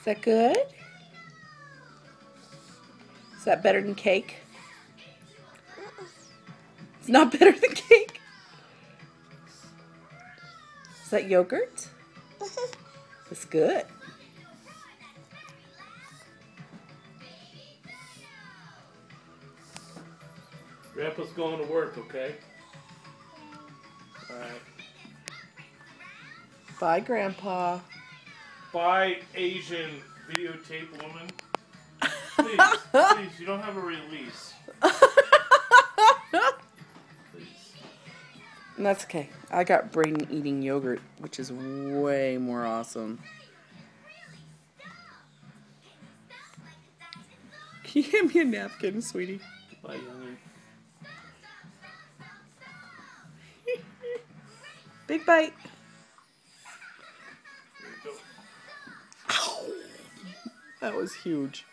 that good? Is that better than cake? It's not better than cake? Is that yogurt? It's good. Grandpa's going to work, okay? Alright. Bye, Grandpa. Bye, Asian videotape woman. Please, please, you don't have a release. Please. And that's okay. I got Braden eating yogurt, which is way more awesome. Can you hand me a napkin, sweetie? Bye, youngin. Big bite. Here you go. Ow. That was huge.